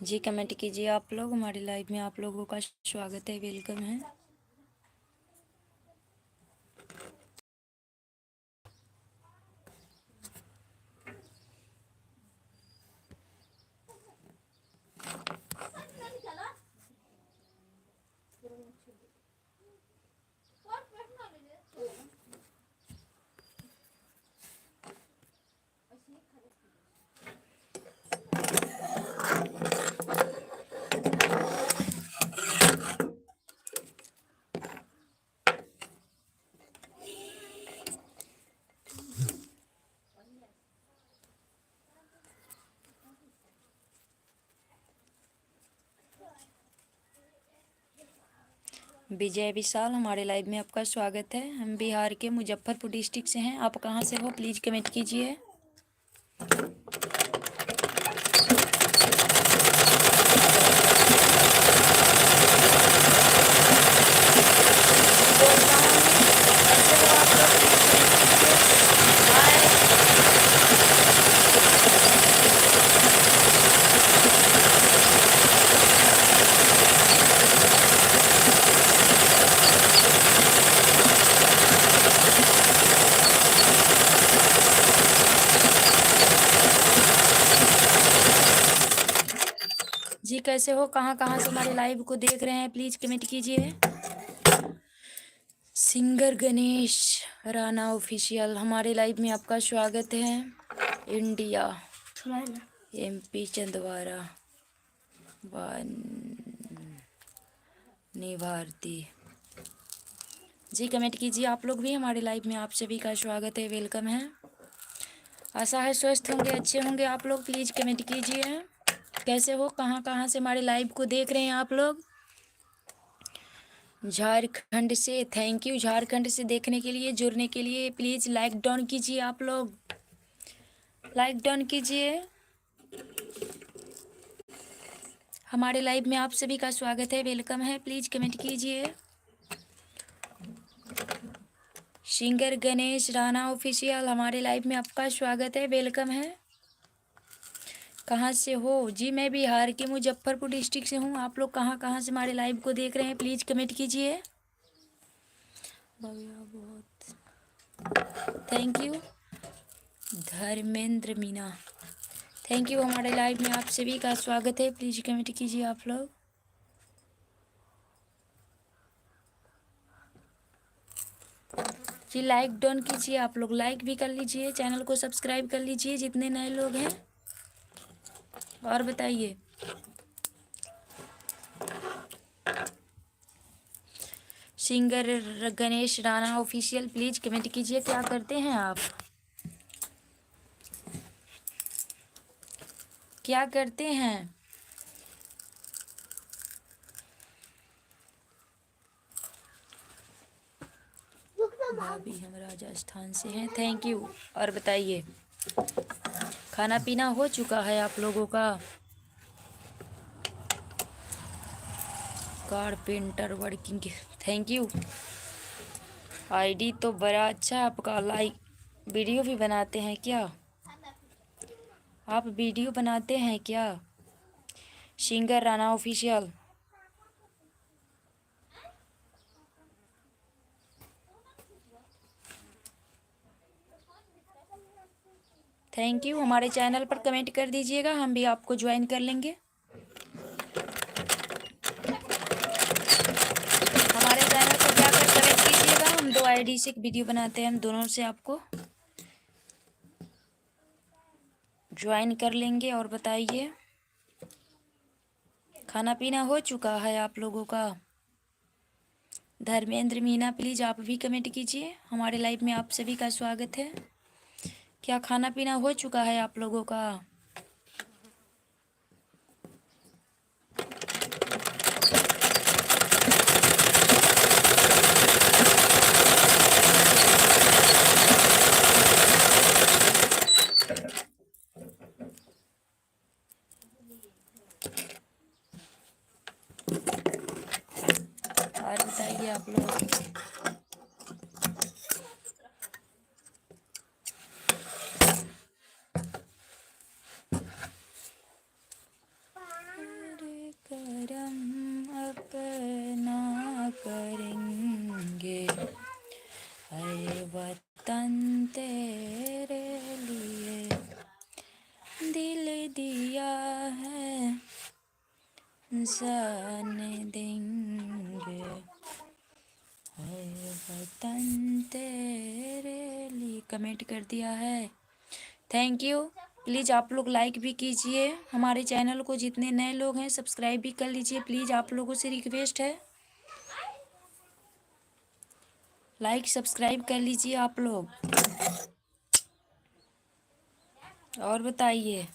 जी comment कीजिए आप लोग। हमारे लाइव में आप लोगों का स्वागत है, वेलकम है। विजय विशाल, हमारे लाइव में आपका स्वागत है। हम बिहार के मुजफ्फरपुर डिस्ट्रिक्ट से हैं। आप कहाँ से हो प्लीज़ कमेंट कीजिए। जी कैसे हो, कहाँ कहाँ से हमारे लाइव को देख रहे हैं प्लीज़ कमेंट कीजिए। सिंगर गणेश राणा ऑफिशियल, हमारे लाइव में आपका स्वागत है। इंडिया MP चंदवारा वानी भारती, जी कमेंट कीजिए आप लोग भी। हमारे लाइव में आप सभी का स्वागत है, वेलकम है। आशा है स्वस्थ होंगे, अच्छे होंगे आप लोग। प्लीज़ कमेंट कीजिए कैसे हो, कहाँ कहाँ से हमारे लाइव को देख रहे हैं आप लोग। झारखंड से, थैंक यू। झारखंड से देखने के लिए, जुड़ने के लिए प्लीज़ लाइक डाउन कीजिए आप लोग, लाइक डाउन कीजिए। हमारे लाइव में आप सभी का स्वागत है, वेलकम है। प्लीज़ कमेंट कीजिए। सिंगर गणेश राणा ऑफिशियल, हमारे लाइव में आपका स्वागत है, वेलकम है। कहाँ से हो जी? मैं बिहार के मुजफ्फरपुर डिस्ट्रिक्ट से हूँ। आप लोग कहाँ कहाँ से हमारे लाइव को देख रहे हैं प्लीज़ कमेंट कीजिए। बहुत thank you. Dharmendra Meena, thank you. हमारे लाइव में आप सभी का स्वागत है, प्लीज़ कमेंट कीजिए आप लोग। जी लाइक डन कीजिए आप लोग, लाइक भी कर लीजिए, चैनल को सब्सक्राइब कर लीजिए जितने नए लोग हैं। और बताइए, singer Ganesh Rana official, please comment कीजिए क्या करते हैं आप, क्या करते हैं। भाभी हम राजस्थान से हैं, थैंक यू। और बताइए, खाना पीना हो चुका है आप लोगों का। Carpenter working, thank you. ID तो बड़ा अच्छा आपका, लाइक वीडियो भी बनाते हैं क्या आप, वीडियो बनाते हैं क्या। Singer Rana official, thank you. हमारे चैनल पर कमेंट कर दीजिएगा, हम भी आपको ज्वाइन कर लेंगे। हमारे चैनल पर जाकर कमेंट कीजिएगा, हम 2 आईडी से एक वीडियो बनाते हैं, हम दोनों से आपको ज्वाइन कर लेंगे। और बताइए, खाना पीना हो चुका है आप लोगों का। धर्मेंद्र मीना, प्लीज़ आप भी कमेंट कीजिए। हमारे लाइव में आप सभी का स्वागत है। क्या खाना पीना हो चुका है आप लोगों का। और बताइए आप लोग, जाने देंगे, है वतन तेरे लिए। कमेंट कर दिया है, थैंक यू। प्लीज़ आप लोग लाइक भी कीजिए हमारे चैनल को, जितने नए लोग हैं सब्सक्राइब भी कर लीजिए। प्लीज़ आप लोगों से रिक्वेस्ट है, लाइक सब्सक्राइब कर लीजिए आप लोग। और बताइए,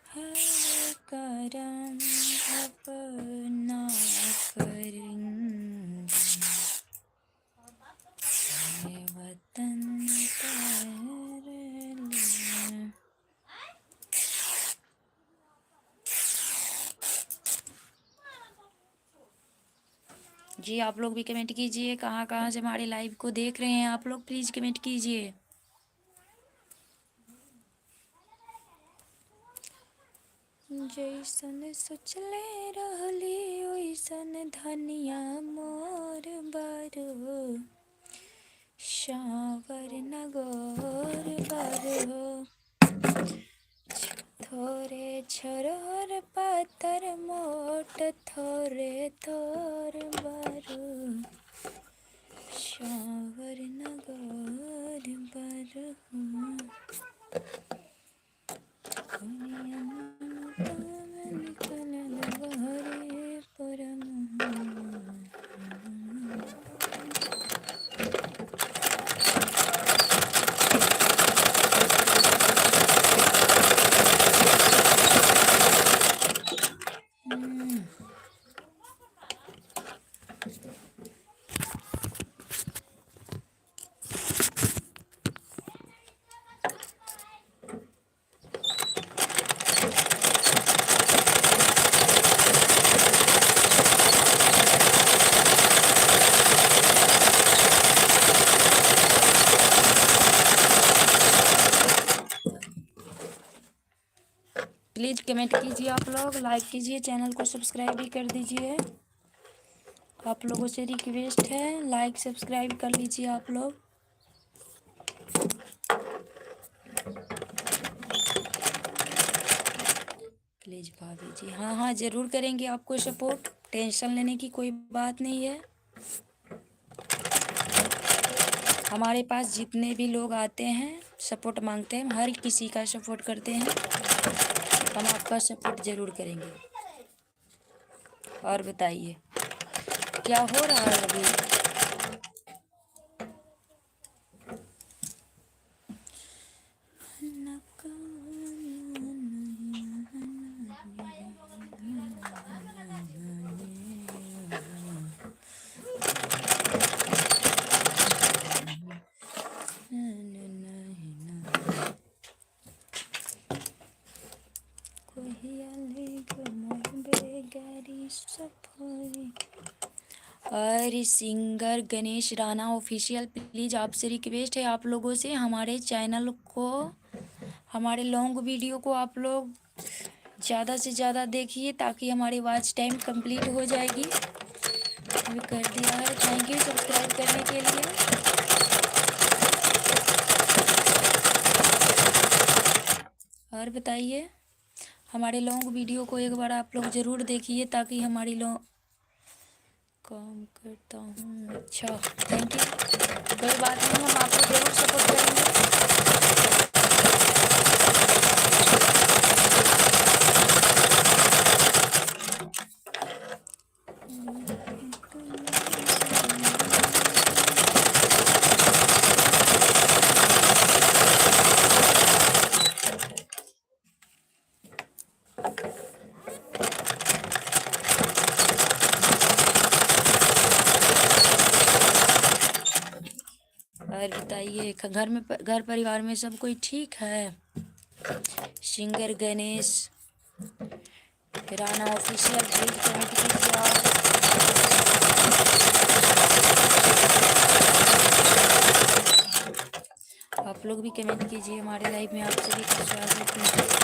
हर करम अपना करेंगे, ये वतन तेरे लिए। जी आप लोग भी कमेंट कीजिए, कहाँ कहाँ से हमारे लाइव को देख रहे हैं आप लोग, प्लीज़ कमेंट कीजिए। जैसन सोचले रहली ओइसन धनिया मोर बारो, शावर नगोर बारो, थोरे छोरोर पातर मोट थोरे थोर बारो, शावर नगोर बारो। प्लीज़ कमेंट कीजिए आप लोग, लाइक कीजिए, चैनल को सब्सक्राइब भी कर दीजिए। आप लोगों से रिक्वेस्ट है, लाइक सब्सक्राइब कर लीजिए आप लोग। प्लीज़ भाभी जी, हाँ हाँ ज़रूर करेंगे आपको सपोर्ट, टेंशन लेने की कोई बात नहीं है। हमारे पास जितने भी लोग आते हैं सपोर्ट मांगते हैं, हर किसी का सपोर्ट करते हैं, हम आपका सपोर्ट ज़रूर करेंगे। और बताइए क्या हो रहा है अभी? और singer Ganesh Rana official, please आपसे रिक्वेस्ट है आप लोगों से, हमारे चैनल को, हमारे लॉन्ग वीडियो को आप लोग ज़्यादा से ज़्यादा देखिए ताकि हमारी वॉच टाइम कंप्लीट हो जाएगी। अभी कर दिया है, थैंक यू सब्सक्राइब करने के लिए। और बताइए, हमारे लॉन्ग वीडियो को एक बार आप लोग ज़रूर देखिए ताकि हमारी काम करता हूँ। अच्छा थैंक यू, कोई बात नहीं, हम आपको ज़रूर सपोर्ट करेंगे। और बताइए, घर परिवार में सब कोई ठीक है? Singer Ganesh Rana official, please comment कीजिए आप लोग भी कमेंट कीजिए। हमारे लाइव में आप सभी का स्वागत है।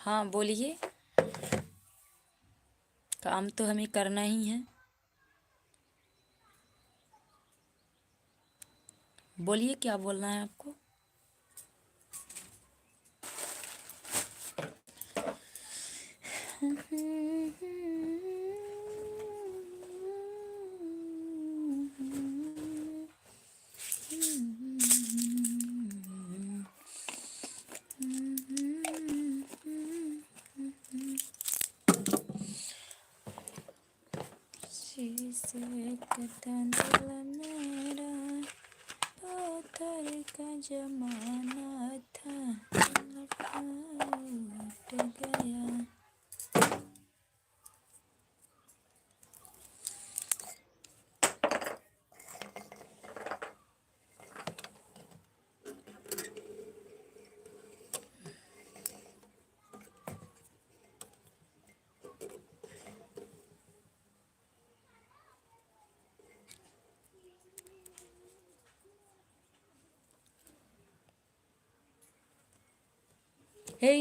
हाँ बोलिए, काम तो हमें करना ही है। बोलिए क्या बोलना है आपको। शीशे का दिल मेरा पत्थर का जमाना था, लौट गया। हे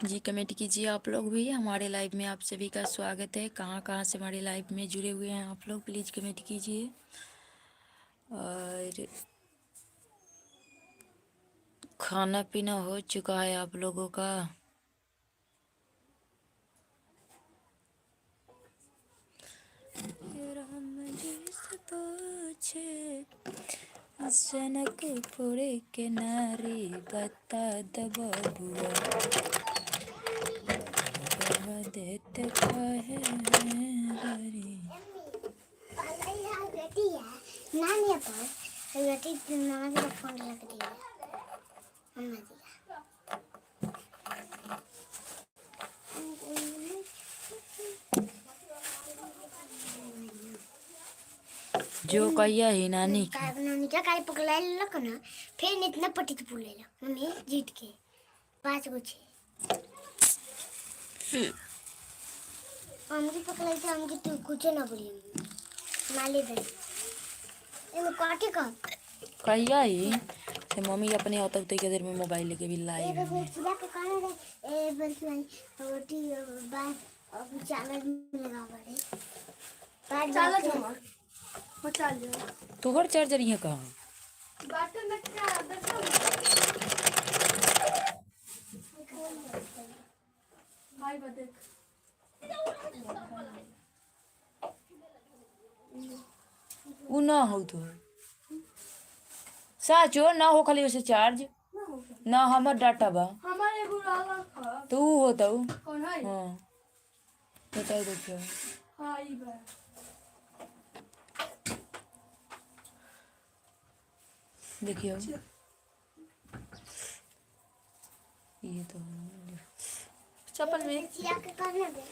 जी कमेंट कीजिए आप लोग भी। हमारे लाइव में आप सभी का स्वागत है। कहाँ कहाँ से हमारे लाइव में जुड़े हुए हैं आप लोग, प्लीज़ कमेंट कीजिए। और खाना पीना हो चुका है आप लोगों का? राम जी से पूछे जनकपुर के नारी, बता द बबुआ देते काहे हरी। नानी पर बेटी नानी का फोन लग रही है मम्मा जी जो कहिया ही नानी की नानी क्या काली पकड़ा लक ना, फिर इतना पट्टी तो ले ला मम्मी जीत के 5 गो छे हमकी पकड़ाई थे, हमकी तू कुछ ना बोली माले दे इन काटे का कहिया ही से मम्मी अपने होता तो के देर में मोबाइल लेके भी लाइव ए में। बस पूरा के खाना दे ए बस नहीं रोटी बात अब चावल लगा बड़े चावल छोड़ बचा ले तोहर चार्जर यहाँ कहाँ? बटन में क्या देखो भाई बदेख उ ना हो तो साचो ना हो, खाली उसे चार्ज ना हमर डाटा बा हमारे एगो वाला था तो उ होता उ। कौन है हाँ बताओ देखियो। हां ई बा देखियो ये तो चप्पल में चिया के करने दे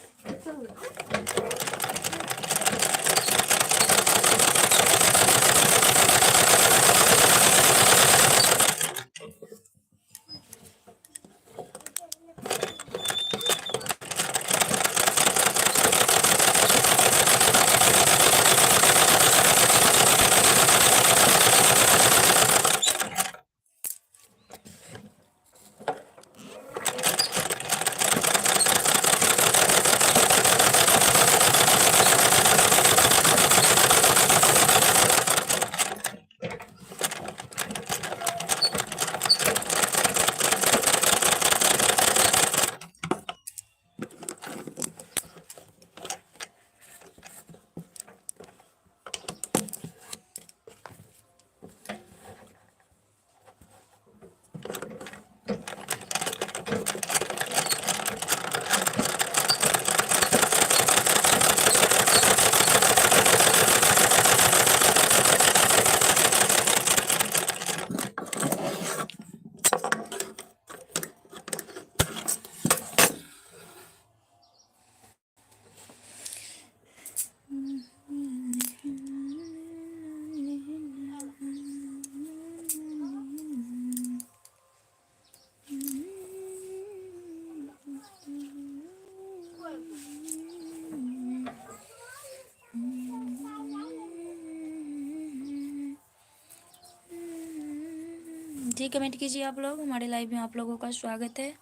जी कमेंट कीजिए आप लोग। हमारे लाइव में आप लोगों का स्वागत है।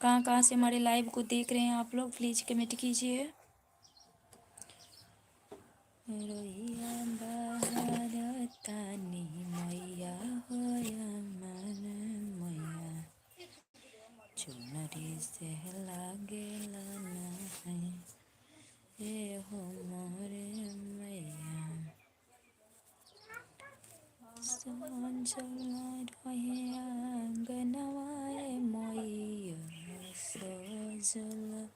कहाँ कहाँ से हमारे लाइव को देख रहे हैं आप लोग, प्लीज़ कमेंट कीजिए। रोहिया भारतानी मैया होया मन मैया, चुनरी से लागेला नहीं ए हो मोरे मैया। संजल रहे आंगनवाए मैया, सजल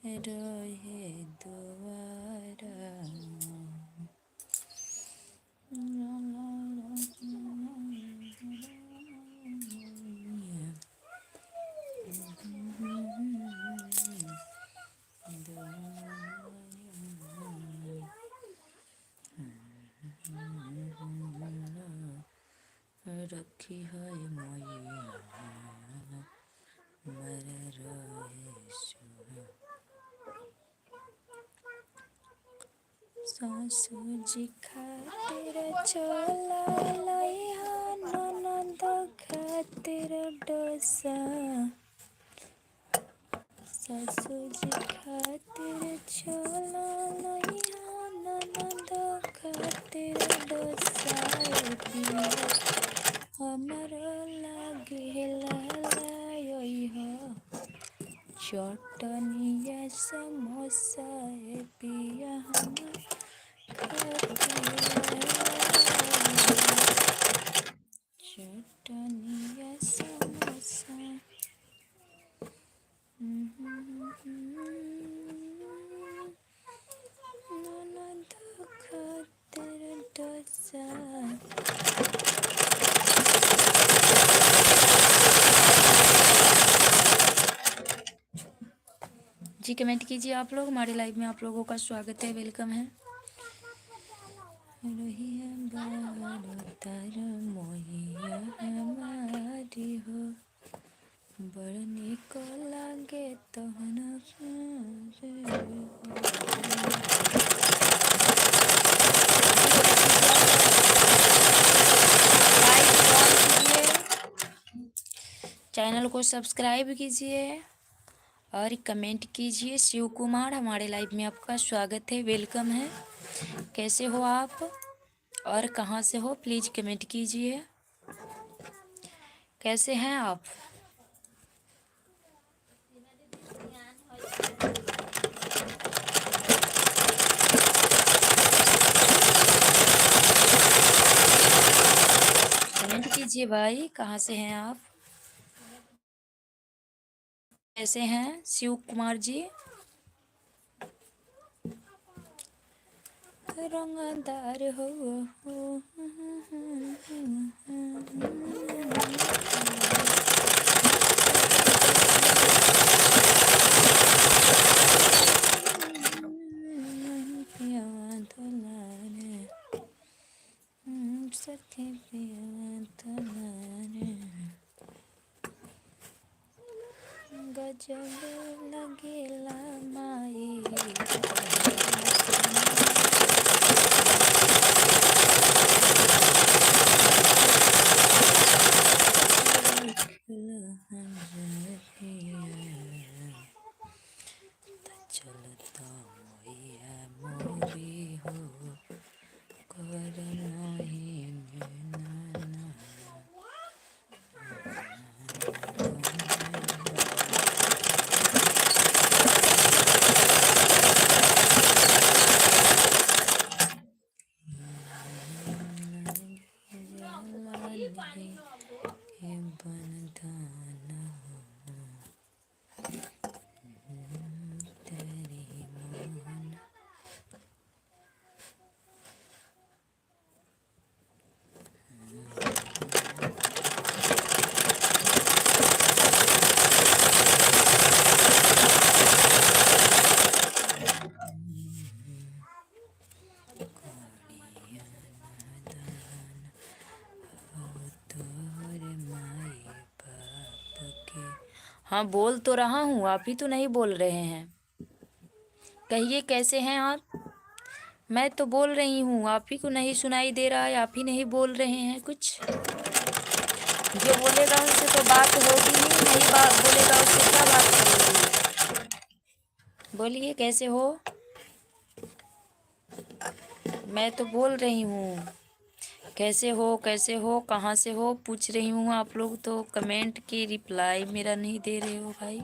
रहे दुआरा। रखी है मैया मर रहे सासू जी खातिर चला लइहा, ननद खातिर डोसा। सासू जी खातिर चला लइहा, ननद खातिर डोसा। पिया हमर लागेला लइहा, चटनिया समोसा पिया हमर चटनिया समोसा। ननद खातिर डोसा। जी कमेंट कीजिए आप लोग। हमारे लाइव में आप लोगों का स्वागत है, वेलकम है। रोहिया बारतार मोहिया हमारी हो, बड़ निक लागे तहन चैनल को सब्सक्राइब कीजिए और कमेंट कीजिए। शिव कुमार, हमारे लाइव में आपका स्वागत है, वेलकम है। कैसे हो आप और कहाँ से हो, प्लीज़ कमेंट कीजिए। कैसे हैं आप? कमेंट कीजिए भाई, कहाँ से हैं आप? कैसे हैं शिव कुमार जी? रंगदार हो सखी गजब लगेला माई। चलता मैया मोरी हो, कर नहीं नाना। हाँ बोल तो रहा हूँ, आप ही तो नहीं बोल रहे हैं। कहिए कैसे हैं आप? मैं तो बोल रही हूँ, आप ही को नहीं सुनाई दे रहा है, आप ही नहीं बोल रहे हैं कुछ। जो बोलेगा उससे तो बात होगी ही नहीं, बात बोलेगा उससे क्या बात करोगी। बोलिए कैसे हो। मैं तो बोल रही हूँ कैसे हो, कैसे हो, कहाँ से हो पूछ रही हूँ। आप लोग तो कमेंट की रिप्लाई मेरा नहीं दे रहे हो भाई।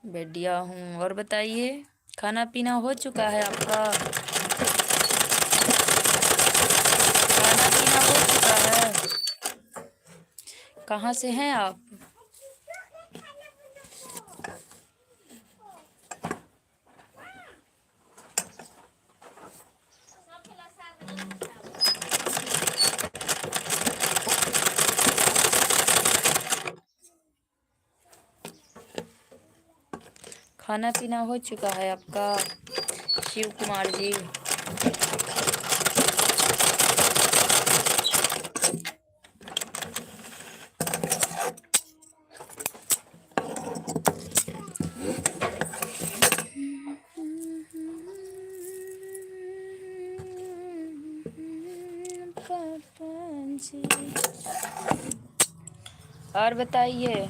बढ़िया हूँ। और बताइए, खाना पीना हो चुका है आपका? खाना पीना हो चुका है? कहाँ से हैं आप? खाना पीना हो चुका है आपका? शिव कुमार जी, और बताइए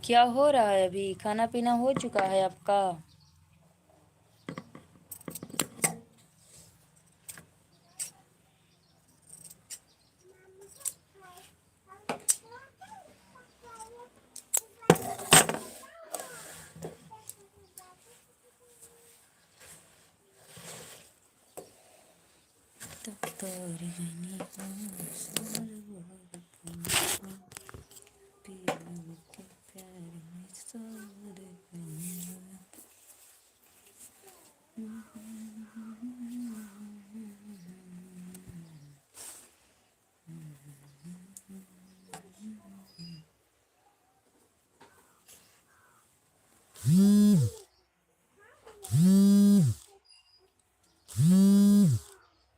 क्या हो रहा है अभी? खाना पीना हो चुका है आपका? तो